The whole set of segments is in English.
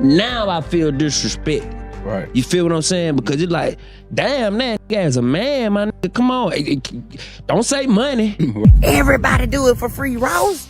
Now I feel disrespect. Right. You feel what I'm saying? Because it's like, damn, that guy's a man, my nigga. Come on. Don't say money. Everybody do it for free, Ross.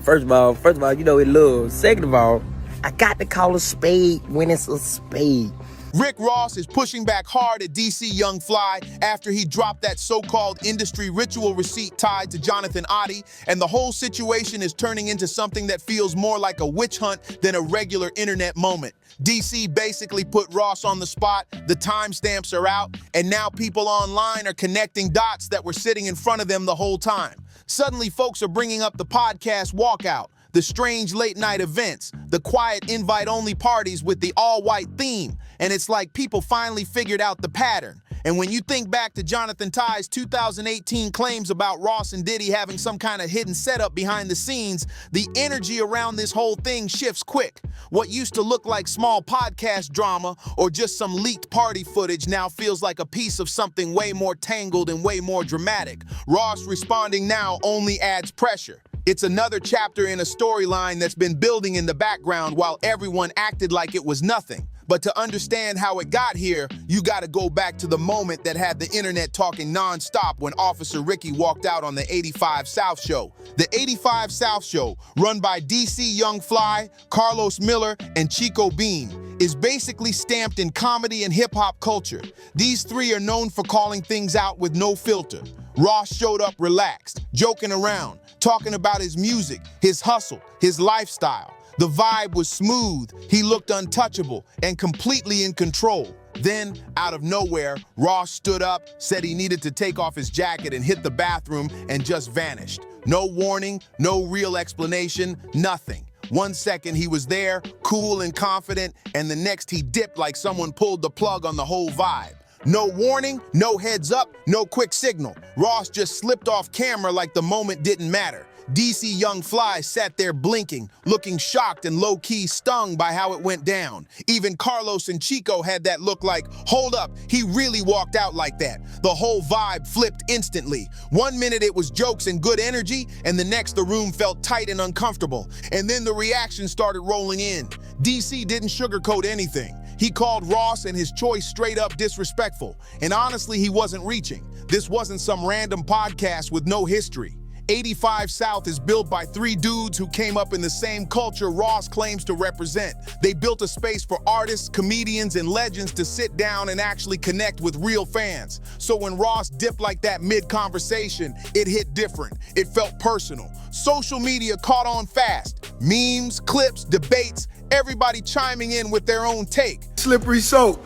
First of all, you know it love. Second of all, I got to call a spade when it's a spade. Rick Ross is pushing back hard at DC Young Fly after he dropped that so-called industry ritual receipt tied to Jonathan ODDI, and the whole situation is turning into something that feels more like a witch hunt than a regular internet moment. DC basically put Ross on the spot, the timestamps are out, and now people online are connecting dots that were sitting in front of them the whole time. Suddenly, folks are bringing up the podcast Walkout, the strange late-night events, the quiet invite-only parties with the all-white theme, and it's like people finally figured out the pattern. And when you think back to Jonathan Ty's 2018 claims about Ross and Diddy having some kind of hidden setup behind the scenes, the energy around this whole thing shifts quick. What used to look like small podcast drama or just some leaked party footage now feels like a piece of something way more tangled and way more dramatic. Ross responding now only adds pressure. It's another chapter in a storyline that's been building in the background while everyone acted like it was nothing. But to understand how it got here, you gotta go back to the moment that had the internet talking nonstop when Officer Ricky walked out on the 85 South Show. The 85 South Show, run by DC Young Fly, Carlos Miller, and Chico Bean, is basically stamped in comedy and hip-hop culture. These three are known for calling things out with no filter. Ross showed up relaxed, joking around, talking about his music, his hustle, his lifestyle. The vibe was smooth, he looked untouchable and completely in control. Then, out of nowhere, Ross stood up, said he needed to take off his jacket and hit the bathroom and just vanished. No warning, no real explanation, nothing. 1 second he was there, cool and confident, and the next he dipped like someone pulled the plug on the whole vibe. No warning, no heads up, no quick signal. Ross just slipped off camera like the moment didn't matter. DC Young Fly sat there blinking, looking shocked and low-key stung by how it went down. Even Carlos and Chico had that look like, hold up, he really walked out like that. The whole vibe flipped instantly. 1 minute it was jokes and good energy, and the next the room felt tight and uncomfortable. And then the reaction started rolling in. DC didn't sugarcoat anything. He called Ross and his choice straight up disrespectful. And honestly, he wasn't reaching. This wasn't some random podcast with no history. 85 South is built by three dudes who came up in the same culture Ross claims to represent. They built a space for artists, comedians, and legends to sit down and actually connect with real fans. So when Ross dipped like that mid-conversation, it hit different. It felt personal. Social media caught on fast. Memes, clips, debates, everybody chiming in with their own take. Slippery soap.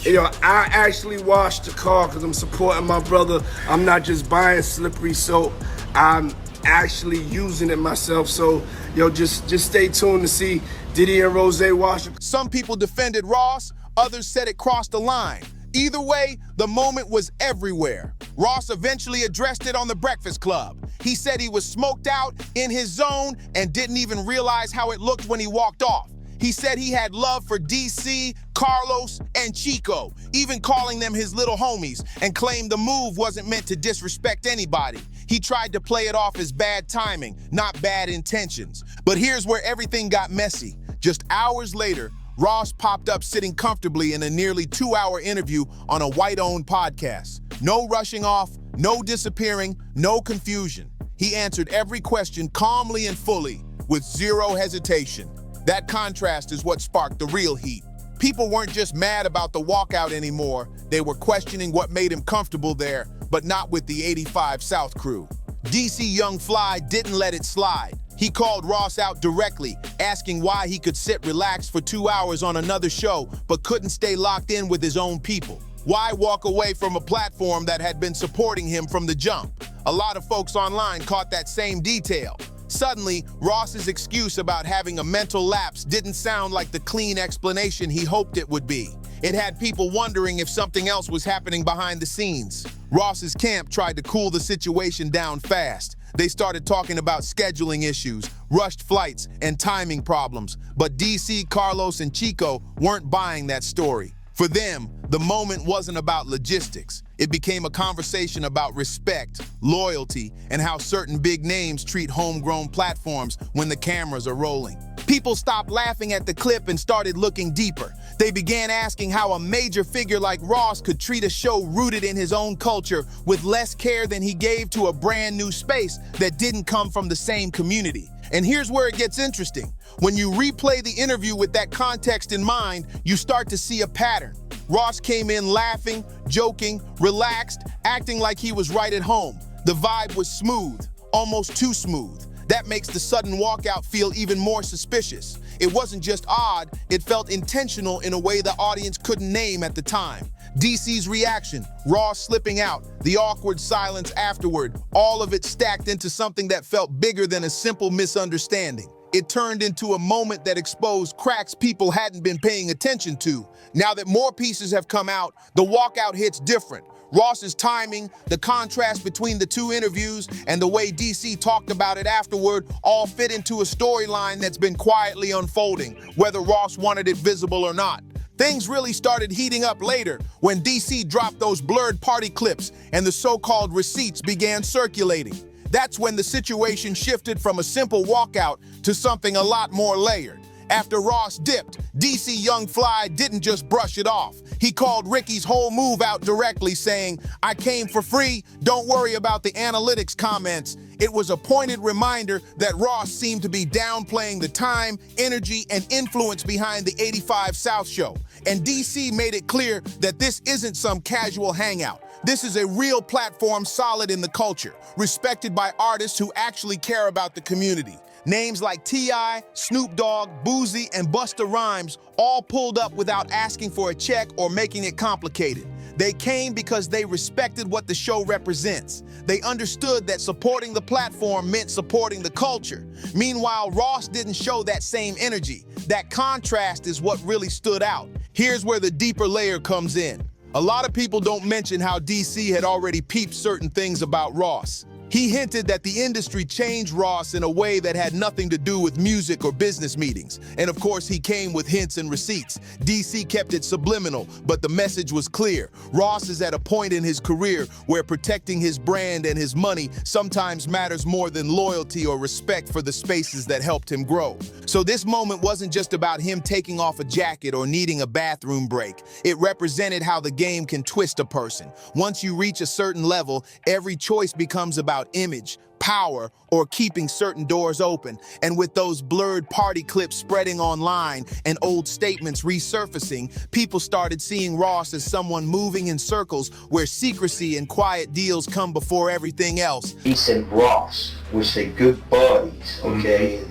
You know, I actually washed the car because I'm supporting my brother. I'm not just buying slippery soap. I'm actually using it myself. So, yo, just stay tuned to see Diddy and Rose wash it. Some people defended Ross, others said it crossed the line. Either way, the moment was everywhere. Ross eventually addressed it on The Breakfast Club. He said he was smoked out, in his zone, and didn't even realize how it looked when he walked off. He said he had love for DC, Carlos, and Chico, even calling them his little homies, and claimed the move wasn't meant to disrespect anybody. He tried to play it off as bad timing, not bad intentions. But here's where everything got messy. Just hours later, Ross popped up sitting comfortably in a nearly 2-hour interview on a white-owned podcast. No rushing off, no disappearing, no confusion. He answered every question calmly and fully, with zero hesitation. That contrast is what sparked the real heat. People weren't just mad about the walkout anymore, they were questioning what made him comfortable there, but not with the 85 South crew. DC Young Fly didn't let it slide. He called Ross out directly, asking why he could sit relaxed for 2 hours on another show, but couldn't stay locked in with his own people. Why walk away from a platform that had been supporting him from the jump? A lot of folks online caught that same detail. Suddenly, Ross's excuse about having a mental lapse didn't sound like the clean explanation he hoped it would be. It had people wondering if something else was happening behind the scenes. Ross's camp tried to cool the situation down fast. They started talking about scheduling issues, rushed flights, and timing problems. But DC, Carlos, and Chico weren't buying that story. For them, the moment wasn't about logistics. It became a conversation about respect, loyalty, and how certain big names treat homegrown platforms when the cameras are rolling. People stopped laughing at the clip and started looking deeper. They began asking how a major figure like Ross could treat a show rooted in his own culture with less care than he gave to a brand new space that didn't come from the same community. And here's where it gets interesting. When you replay the interview with that context in mind, you start to see a pattern. Ross came in laughing, joking, relaxed, acting like he was right at home. The vibe was smooth, almost too smooth. That makes the sudden walkout feel even more suspicious. It wasn't just odd, it felt intentional in a way the audience couldn't name at the time. DC's reaction, Ross slipping out, the awkward silence afterward, all of it stacked into something that felt bigger than a simple misunderstanding. It turned into a moment that exposed cracks people hadn't been paying attention to. Now that more pieces have come out, the walkout hits different. Ross's timing, the contrast between the two interviews, and the way DC talked about it afterward all fit into a storyline that's been quietly unfolding, whether Ross wanted it visible or not. Things really started heating up later when DC dropped those blurred party clips and the so-called receipts began circulating. That's when the situation shifted from a simple walkout to something a lot more layered. After Ross dipped, DC Young Fly didn't just brush it off. He called Ricky's whole move out directly, saying, "I came for free, don't worry about the analytics comments." It was a pointed reminder that Ross seemed to be downplaying the time, energy, and influence behind the 85 South show. And DC made it clear that this isn't some casual hangout. This is a real platform solid in the culture, respected by artists who actually care about the community. Names like T.I., Snoop Dogg, Boozy, and Busta Rhymes all pulled up without asking for a check or making it complicated. They came because they respected what the show represents. They understood that supporting the platform meant supporting the culture. Meanwhile, Ross didn't show that same energy. That contrast is what really stood out. Here's where the deeper layer comes in. A lot of people don't mention how DC had already peeped certain things about Ross. He hinted that the industry changed Ross in a way that had nothing to do with music or business meetings. And of course, he came with hints and receipts. DC kept it subliminal, but the message was clear. Ross is at a point in his career where protecting his brand and his money sometimes matters more than loyalty or respect for the spaces that helped him grow. So this moment wasn't just about him taking off a jacket or needing a bathroom break. It represented how the game can twist a person. Once you reach a certain level, every choice becomes about image, power, or keeping certain doors open. And with those blurred party clips spreading online and old statements resurfacing, people started seeing Ross as someone moving in circles where secrecy and quiet deals come before everything else. He said Ross, which say good buddies, okay?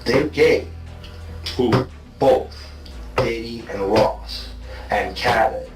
They're gay. Who? Both. Diddy and Ross. And Khaled.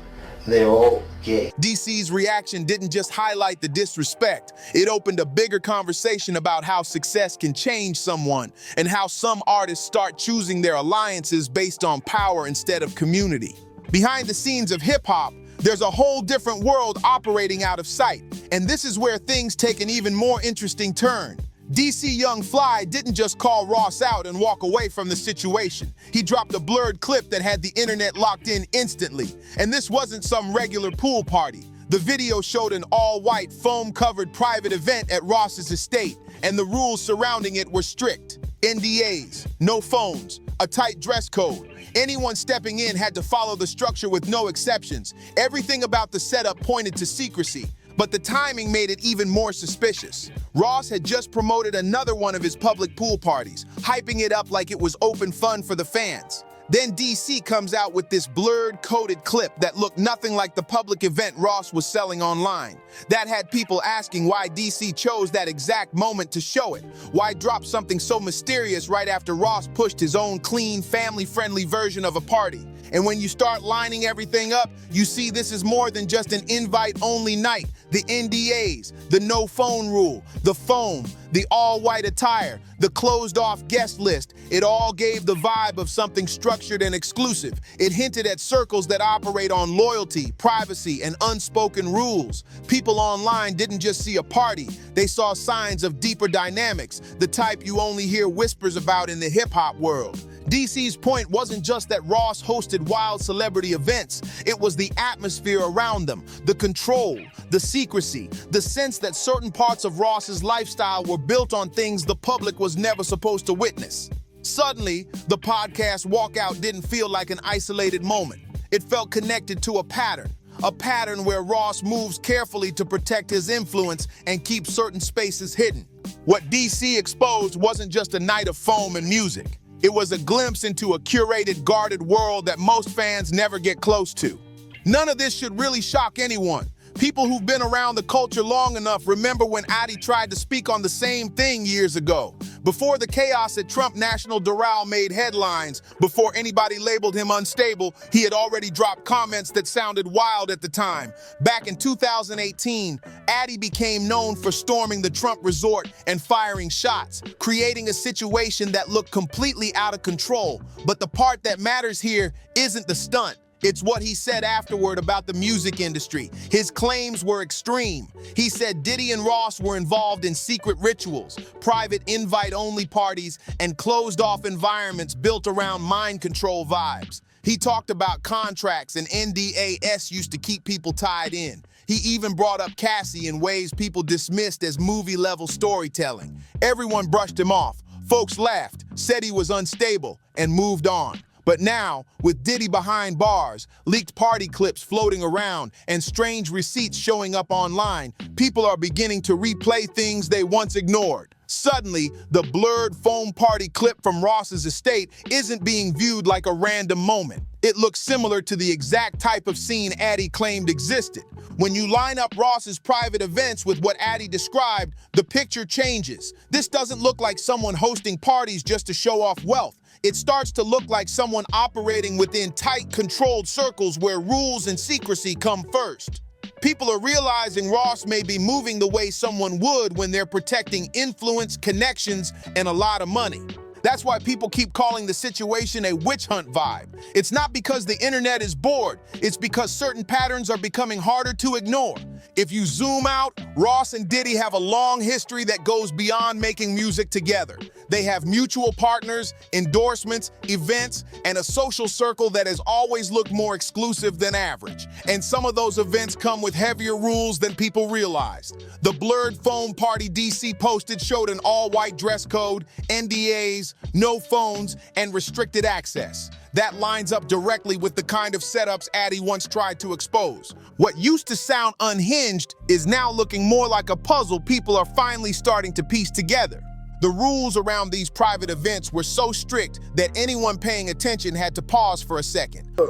They're all gay. DC's reaction didn't just highlight the disrespect. It opened a bigger conversation about how success can change someone and how some artists start choosing their alliances based on power instead of community. Behind the scenes of hip-hop, there's a whole different world operating out of sight. And this is where things take an even more interesting turn. DC Young Fly didn't just call Ross out and walk away from the situation. He dropped a blurred clip that had the internet locked in instantly. And this wasn't some regular pool party. The video showed an all-white, foam-covered private event at Ross's estate, and the rules surrounding it were strict. NDAs, no phones, a tight dress code. Anyone stepping in had to follow the structure with no exceptions. Everything about the setup pointed to secrecy. But the timing made it even more suspicious. Ross had just promoted another one of his public pool parties, hyping it up like it was open fun for the fans. Then DC comes out with this blurred, coded clip that looked nothing like the public event Ross was selling online. That had people asking why DC chose that exact moment to show it. Why drop something so mysterious right after Ross pushed his own clean, family-friendly version of a party? And when you start lining everything up, you see this is more than just an invite-only night. The NDAs, the no phone rule, the foam, the all-white attire, the closed-off guest list, it all gave the vibe of something structured and exclusive. It hinted at circles that operate on loyalty, privacy, and unspoken rules. People online didn't just see a party, they saw signs of deeper dynamics, the type you only hear whispers about in the hip-hop world. DC's point wasn't just that Ross hosted wild celebrity events, it was the atmosphere around them, the control, the secrecy, the sense that certain parts of Ross's lifestyle were built on things the public was never supposed to witness. Suddenly, the podcast walkout didn't feel like an isolated moment. It felt connected to a pattern where Ross moves carefully to protect his influence and keep certain spaces hidden. What DC exposed wasn't just a night of foam and music. It was a glimpse into a curated, guarded world that most fans never get close to. None of this should really shock anyone. People who've been around the culture long enough remember when ODDI tried to speak on the same thing years ago. Before the chaos at Trump National Doral made headlines, before anybody labeled him unstable, he had already dropped comments that sounded wild at the time. Back in 2018, ODDI became known for storming the Trump resort and firing shots, creating a situation that looked completely out of control. But the part that matters here isn't the stunt. It's what he said afterward about the music industry. His claims were extreme. He said Diddy and Ross were involved in secret rituals, private invite-only parties, and closed-off environments built around mind control vibes. He talked about contracts and NDAs used to keep people tied in. He even brought up Cassie in ways people dismissed as movie-level storytelling. Everyone brushed him off. Folks laughed, said he was unstable, and moved on. But now, with Diddy behind bars, leaked party clips floating around, and strange receipts showing up online, people are beginning to replay things they once ignored. Suddenly, the blurred foam party clip from Ross's estate isn't being viewed like a random moment. It looks similar to the exact type of scene ODDI claimed existed. When you line up Ross's private events with what ODDI described, the picture changes. This doesn't look like someone hosting parties just to show off wealth. It starts to look like someone operating within tight, controlled circles where rules and secrecy come first. People are realizing Ross may be moving the way someone would when they're protecting influence, connections, and a lot of money. That's why people keep calling the situation a witch hunt vibe. It's not because the internet is bored, it's because certain patterns are becoming harder to ignore. If you zoom out, Ross and Diddy have a long history that goes beyond making music together. They have mutual partners, endorsements, events, and a social circle that has always looked more exclusive than average. And some of those events come with heavier rules than people realized. The blurred foam party DC posted showed an all-white dress code, NDAs, no phones, and restricted access. That lines up directly with the kind of setups ODDI once tried to expose. What used to sound unhinged is now looking more like a puzzle people are finally starting to piece together. The rules around these private events were so strict that anyone paying attention had to pause for a second.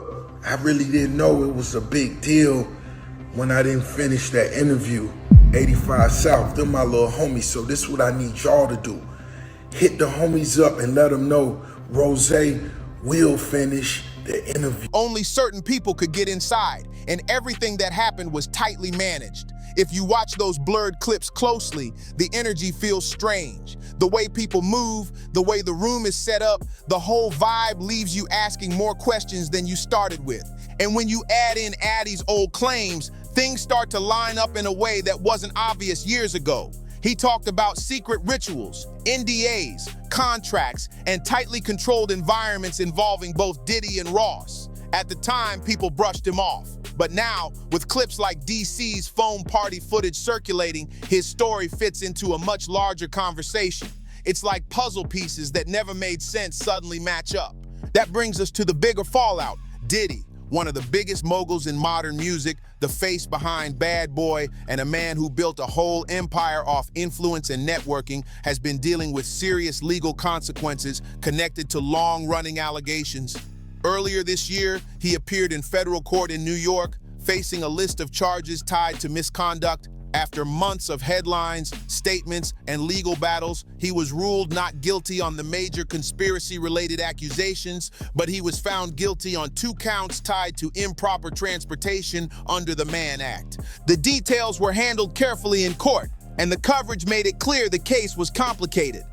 I really didn't know it was a big deal when I didn't finish that interview. 85 South, they're my little homies, so this is what I need y'all to do. Hit the homies up and let them know Rose will finish the interview. Only certain people could get inside, and everything that happened was tightly managed. If you watch those blurred clips closely, the energy feels strange. The way people move, the way the room is set up, the whole vibe leaves you asking more questions than you started with. And when you add in ODDI's old claims, things start to line up in a way that wasn't obvious years ago. He talked about secret rituals, NDAs, contracts, and tightly controlled environments involving both Diddy and Ross. At the time, people brushed him off. But now, with clips like DC's foam party footage circulating, his story fits into a much larger conversation. It's like puzzle pieces that never made sense suddenly match up. That brings us to the bigger fallout. Diddy, one of the biggest moguls in modern music, the face behind Bad Boy, and a man who built a whole empire off influence and networking, has been dealing with serious legal consequences connected to long-running allegations. Earlier this year, he appeared in federal court in New York, facing a list of charges tied to misconduct. After months of headlines, statements, and legal battles, he was ruled not guilty on the major conspiracy-related accusations, but he was found guilty on 2 counts tied to improper transportation under the Mann Act. The details were handled carefully in court, and the coverage made it clear the case was complicated.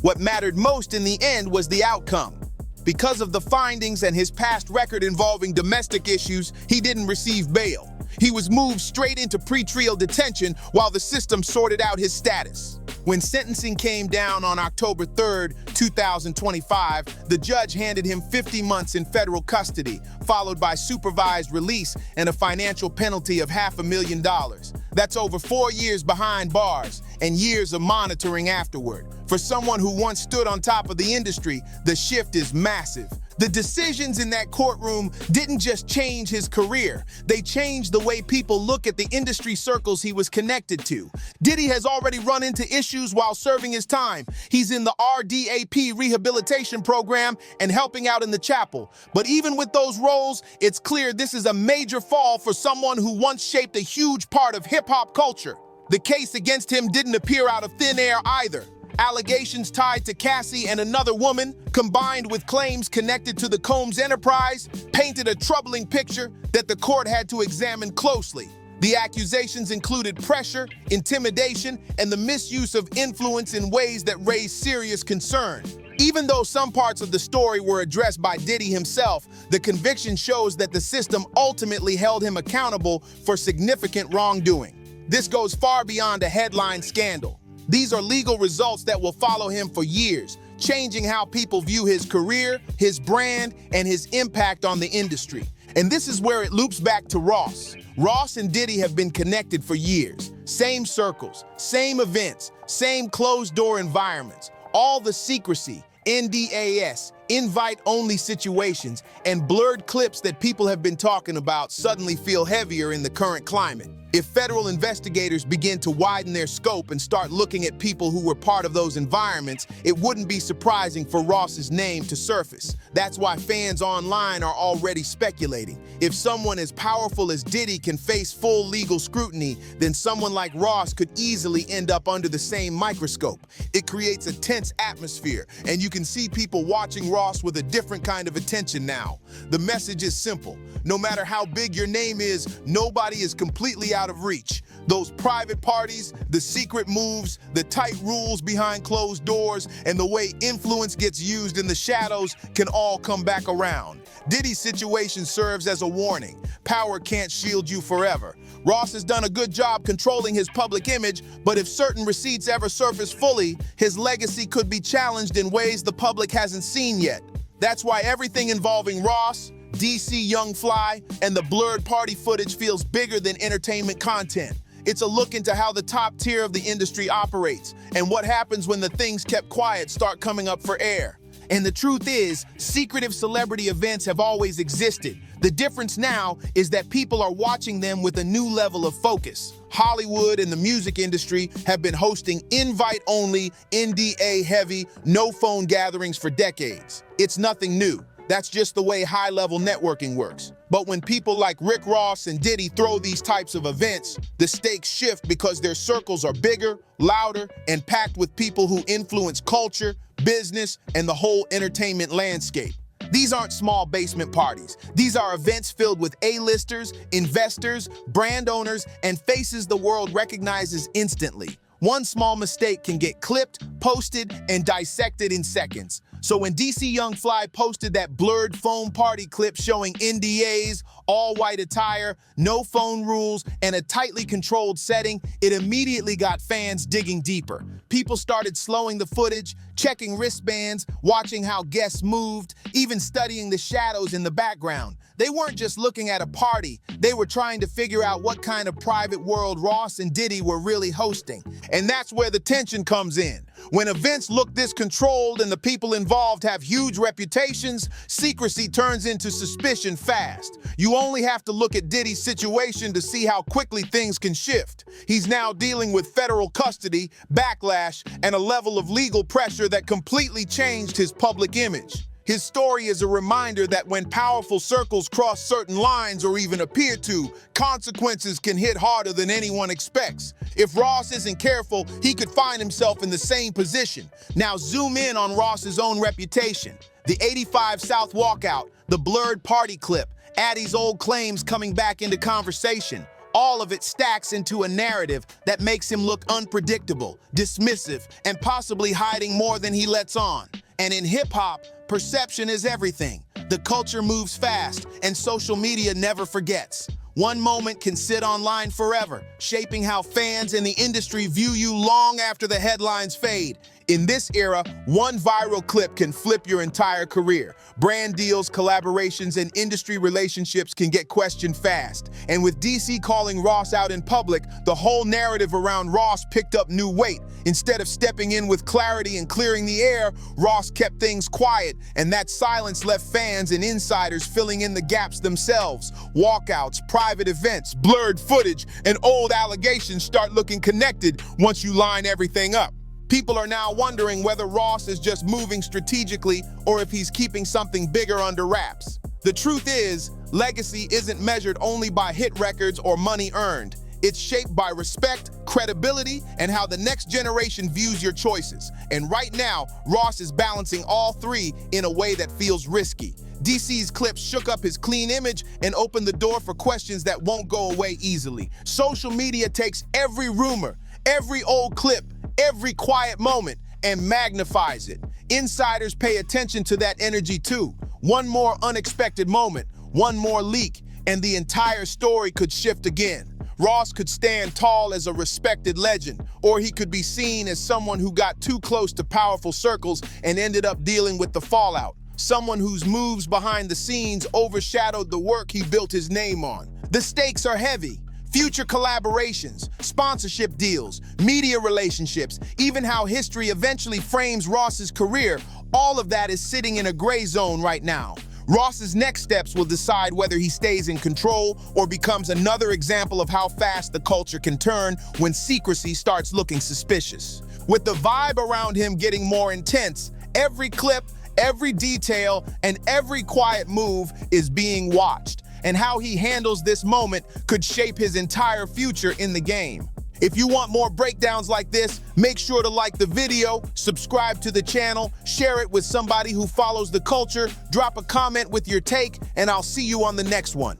What mattered most in the end was the outcome. Because of the findings and his past record involving domestic issues, he didn't receive bail. He was moved straight into pretrial detention while the system sorted out his status. When sentencing came down on October 3rd, 2025, the judge handed him 50 months in federal custody, followed by supervised release and a financial penalty of $500,000. That's over 4 years behind bars and years of monitoring afterward. For someone who once stood on top of the industry, the shift is massive. The decisions in that courtroom didn't just change his career, they changed the way people look at the industry circles he was connected to. Diddy has already run into issues while serving his time. He's in the RDAP rehabilitation program and helping out in the chapel. But even with those roles, it's clear this is a major fall for someone who once shaped a huge part of hip-hop culture. The case against him didn't appear out of thin air either. Allegations tied to Cassie and another woman, combined with claims connected to the Combs enterprise, painted a troubling picture that the court had to examine closely. The accusations included pressure, intimidation, and the misuse of influence in ways that raised serious concern. Even though some parts of the story were addressed by Diddy himself, the conviction shows that the system ultimately held him accountable for significant wrongdoing. This goes far beyond a headline scandal. These are legal results that will follow him for years, changing how people view his career, his brand, and his impact on the industry. And this is where it loops back to Ross. Ross and Diddy have been connected for years. Same circles, same events, same closed-door environments. All the secrecy, NDAS, invite-only situations, and blurred clips that people have been talking about suddenly feel heavier in the current climate. If federal investigators begin to widen their scope and start looking at people who were part of those environments, it wouldn't be surprising for Ross's name to surface. That's why fans online are already speculating. If someone as powerful as Diddy can face full legal scrutiny, then someone like Ross could easily end up under the same microscope. It creates a tense atmosphere, and you can see people watching Ross with a different kind of attention now. The message is simple. No matter how big your name is, nobody is completely out of reach. Those private parties, the secret moves, the tight rules behind closed doors, and the way influence gets used in the shadows can all come back around. Diddy's situation serves as a warning. Power can't shield you forever. Ross has done a good job controlling his public image, but if certain receipts ever surface fully, his legacy could be challenged in ways the public hasn't seen yet. That's why everything involving Ross, DC Young Fly, and the blurred party footage feels bigger than entertainment content. It's a look into how the top tier of the industry operates and what happens when the things kept quiet start coming up for air. And the truth is, secretive celebrity events have always existed. The difference now is that people are watching them with a new level of focus. Hollywood and the music industry have been hosting invite-only, NDA-heavy, no-phone gatherings for decades. It's nothing new. That's just the way high-level networking works. But when people like Rick Ross and Diddy throw these types of events, the stakes shift because their circles are bigger, louder, and packed with people who influence culture, business, and the whole entertainment landscape. These aren't small basement parties. These are events filled with A-listers, investors, brand owners, and faces the world recognizes instantly. One small mistake can get clipped, posted, and dissected in seconds. So when DC Young Fly posted that blurred phone party clip showing NDAs, all-white attire, no phone rules, and a tightly controlled setting, it immediately got fans digging deeper. People started slowing the footage, checking wristbands, watching how guests moved, even studying the shadows in the background. They weren't just looking at a party, they were trying to figure out what kind of private world Ross and Diddy were really hosting. And that's where the tension comes in. When events look this controlled and the people involved have huge reputations, secrecy turns into suspicion fast. You only have to look at Diddy's situation to see how quickly things can shift. He's now dealing with federal custody, backlash, and a level of legal pressure that completely changed his public image. His story is a reminder that when powerful circles cross certain lines or even appear to, consequences can hit harder than anyone expects. If Ross isn't careful, he could find himself in the same position. Now zoom in on Ross's own reputation. The 85 South walkout, the blurred party clip, Addy's old claims coming back into conversation. All of it stacks into a narrative that makes him look unpredictable, dismissive, and possibly hiding more than he lets on. And in hip-hop, perception is everything. The culture moves fast, and social media never forgets. One moment can sit online forever, shaping how fans in the industry view you long after the headlines fade. In this era, one viral clip can flip your entire career. Brand deals, collaborations, and industry relationships can get questioned fast. And with DC calling Ross out in public, the whole narrative around Ross picked up new weight. Instead of stepping in with clarity and clearing the air, Ross kept things quiet, and that silence left fans and insiders filling in the gaps themselves. Walkouts, private events, blurred footage, and old allegations start looking connected once you line everything up. People are now wondering whether Ross is just moving strategically or if he's keeping something bigger under wraps. The truth is, legacy isn't measured only by hit records or money earned. It's shaped by respect, credibility, and how the next generation views your choices. And right now, Ross is balancing all three in a way that feels risky. DC's clips shook up his clean image and opened the door for questions that won't go away easily. Social media takes every rumor, every old clip, every quiet moment, and magnifies it. Insiders pay attention to that energy too. One more unexpected moment, one more leak, and the entire story could shift again. Ross could stand tall as a respected legend, or he could be seen as someone who got too close to powerful circles and ended up dealing with the fallout. Someone whose moves behind the scenes overshadowed the work he built his name on. The stakes are heavy. Future collaborations, sponsorship deals, media relationships, even how history eventually frames Ross's career, all of that is sitting in a gray zone right now. Ross's next steps will decide whether he stays in control or becomes another example of how fast the culture can turn when secrecy starts looking suspicious. With the vibe around him getting more intense, every clip, every detail, and every quiet move is being watched, and how he handles this moment could shape his entire future in the game. If you want more breakdowns like this, make sure to like the video, subscribe to the channel, share it with somebody who follows the culture, drop a comment with your take, and I'll see you on the next one.